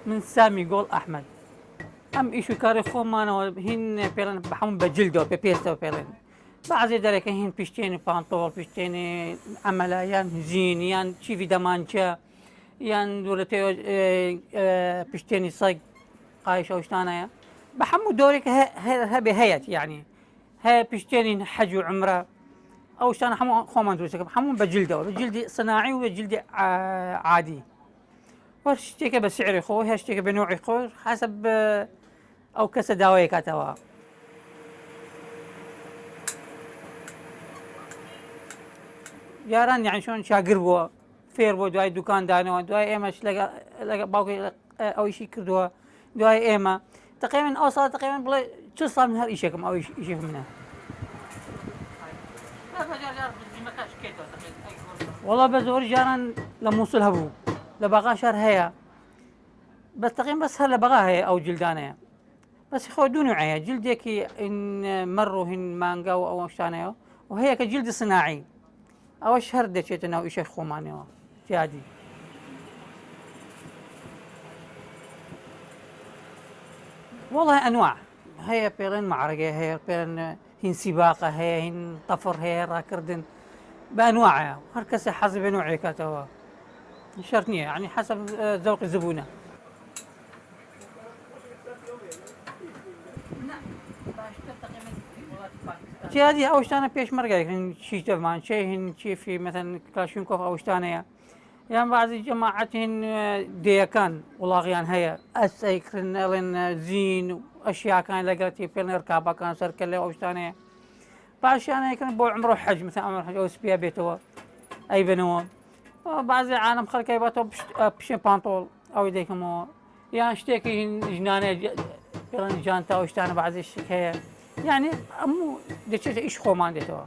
من سامي قول أحمد. أم إيشو كاري خو مانو هن بيلن بحمون بجلدو ببيستو بيلن. بعض ذلك هن بيشتيني بانطول بيشتيني عملا يان زين يان شي في دمانشا يان دولتي بيشتيني صيق قايش أوشتانا يا بحمو دورك ها بهيت يعني ها بيشتيني حج وعمرة أوشتانا حمو خومان دروسك بحمو بجلدي صناعي وبجلدي عادي. وهشتكي بسعري خو هشتكي بنوعي خو حسب أو كسا داوي كاتوا. جاران يعني شلون شاقر بوا فير بوا دواي دكان دانوا دواي إيماش لقى باقي أو شيء كردوا دواي إيما تقريبا أوصل تقريبا بلا تصل من هالإشيكم أو إشي منها. والله بزور جاران لموصل هبو لبقى شهر هيا بس تقريبا بس هلا بقى هي أو جلدانيا بس يخودون وعيها جلدك إن مروا هن مانجا أو شانيو وهي كجلد صناعي أو أشهر دشيتنا وإيش خومانيو جادي. والله أنواع هي بيرن معرقة هي بيرن هن سباقة هي هن طفر هي راكردن بأنواعها هركس حسب نوعي كاتوا شرطني يعني حسب ذوق الزبونة. هذه أوشتانا بيش مرقة يعني شيء تبمان شيء هن شيء في مثلا كلاشينكوف أوشتانا يعني بعض جماعتهن ديكان ولاغيان هي أسيكرن إلين زين وأشياء كان لقيتي فيلن ركابة كان سركلة أوشتانا بعض الشيء يكون بو عمره حج مثلا عمره حج أو سبيا بيتوا أي بنوم بعض العالم خلق يباتوا بشين بانطول أو يديكمو يعني اشتكي جنانة فيلن جانتا أوشتانا بعض الشيء هي يعني أمو دشيت إيش خومان ديتوا.